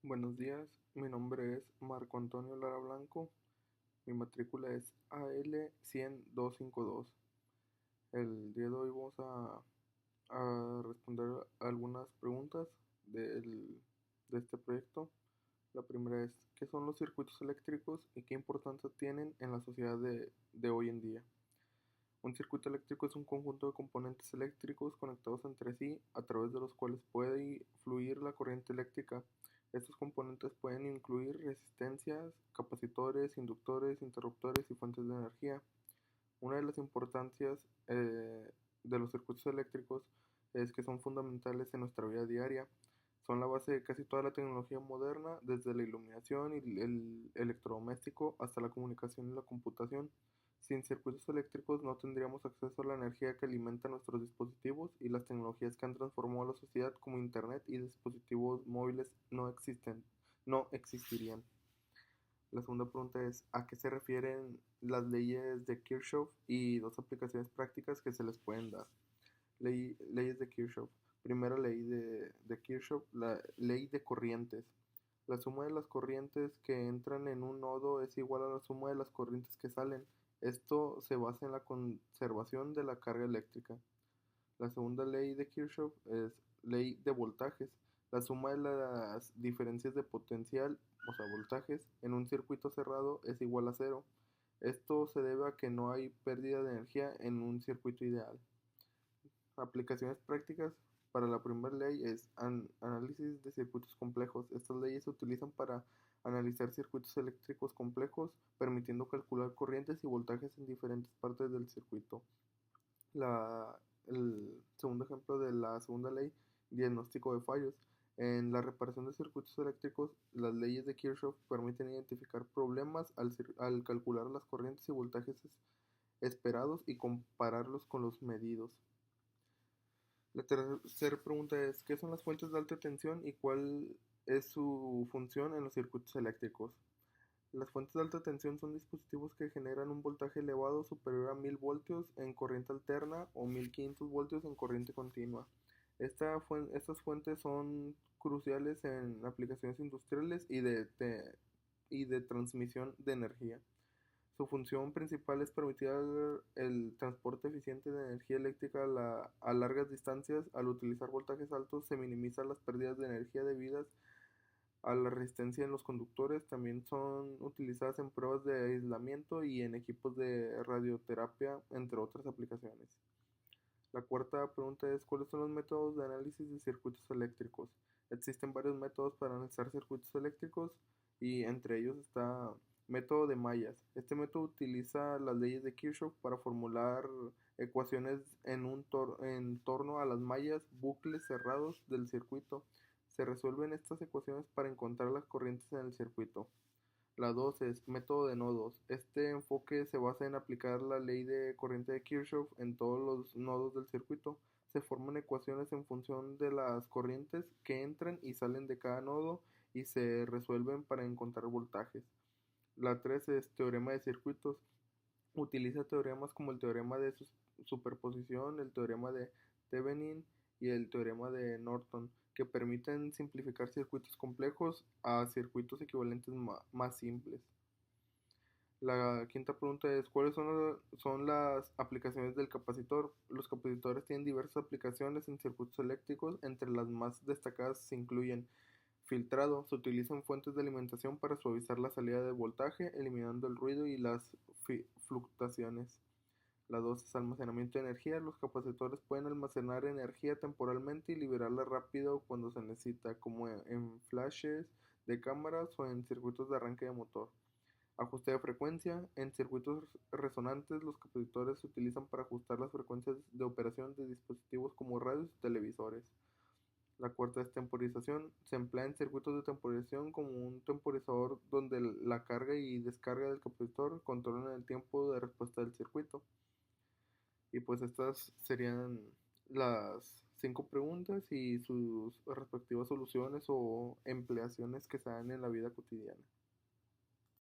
Buenos días, mi nombre es Marco Antonio Lara Blanco, mi matrícula es AL10252. El día de hoy vamos a responder algunas preguntas de este proyecto. La primera es, ¿qué son los circuitos eléctricos y qué importancia tienen en la sociedad de hoy en día? Un circuito eléctrico es un conjunto de componentes eléctricos conectados entre sí a través de los cuales puede fluir la corriente eléctrica. Estos componentes pueden incluir resistencias, capacitores, inductores, interruptores y fuentes de energía. Una de las importancias de los circuitos eléctricos es que son fundamentales en nuestra vida diaria. Son la base de casi toda la tecnología moderna, desde la iluminación y el electrodoméstico hasta la comunicación y la computación. Sin circuitos eléctricos no tendríamos acceso a la energía que alimenta nuestros dispositivos, y las tecnologías que han transformado a la sociedad como Internet y dispositivos móviles no existirían. La segunda pregunta es, ¿a qué se refieren las leyes de Kirchhoff y dos aplicaciones prácticas que se les pueden dar? Leyes de Kirchhoff. Primera ley de Kirchhoff, la ley de corrientes. La suma de las corrientes que entran en un nodo es igual a la suma de las corrientes que salen. Esto se basa en la conservación de la carga eléctrica. La segunda ley de Kirchhoff es ley de voltajes. La suma de las diferencias de potencial, o sea, voltajes, en un circuito cerrado es igual a cero. Esto se debe a que no hay pérdida de energía en un circuito ideal. Aplicaciones prácticas para la primera ley es análisis de circuitos complejos. Estas leyes se utilizan para analizar circuitos eléctricos complejos, permitiendo calcular corrientes y voltajes en diferentes partes del circuito. El segundo ejemplo de la segunda ley, diagnóstico de fallos. En la reparación de circuitos eléctricos, las leyes de Kirchhoff permiten identificar problemas al calcular las corrientes y voltajes esperados y compararlos con los medidos. La tercera pregunta es, ¿qué son las fuentes de alta tensión y cuál es su función en los circuitos eléctricos? Las fuentes de alta tensión son dispositivos que generan un voltaje elevado superior a 1000 voltios en corriente alterna o 1500 voltios en corriente continua. Estas fuentes son cruciales en aplicaciones industriales y de transmisión de energía. Su función principal es permitir el transporte eficiente de energía eléctrica a largas distancias. Al utilizar voltajes altos se minimizan las pérdidas de energía debidas a la resistencia en los conductores. También son utilizadas en pruebas de aislamiento y en equipos de radioterapia, entre otras aplicaciones. La cuarta pregunta es, ¿cuáles son los métodos de análisis de circuitos eléctricos? Existen varios métodos para analizar circuitos eléctricos, y entre ellos está método de mallas. Este método utiliza las leyes de Kirchhoff para formular ecuaciones en torno a las mallas, bucles cerrados del circuito. Se resuelven estas ecuaciones para encontrar las corrientes en el circuito. La 2 es método de nodos. Este enfoque se basa en aplicar la ley de corriente de Kirchhoff en todos los nodos del circuito. Se forman ecuaciones en función de las corrientes que entran y salen de cada nodo y se resuelven para encontrar voltajes. La 3 es teorema de circuitos. Utiliza teoremas como el teorema de superposición, el teorema de Thevenin y el teorema de Norton, que permiten simplificar circuitos complejos a circuitos equivalentes más simples. La quinta pregunta es, ¿cuáles son las aplicaciones del capacitor? Los capacitores tienen diversas aplicaciones en circuitos eléctricos. Entre las más destacadas se incluyen filtrado. Se utilizan fuentes de alimentación para suavizar la salida de voltaje, eliminando el ruido y las fluctuaciones. La 2 es almacenamiento de energía. Los capacitores pueden almacenar energía temporalmente y liberarla rápido cuando se necesita, como en flashes de cámaras o en circuitos de arranque de motor. Ajuste de frecuencia. En circuitos resonantes, los capacitores se utilizan para ajustar las frecuencias de operación de dispositivos como radios y televisores. La cuarta es temporización. Se emplea en circuitos de temporización como un temporizador donde la carga y descarga del capacitor controlan el tiempo de respuesta del circuito. Y pues estas serían las 5 preguntas y sus respectivas soluciones o empleaciones que se dan en la vida cotidiana.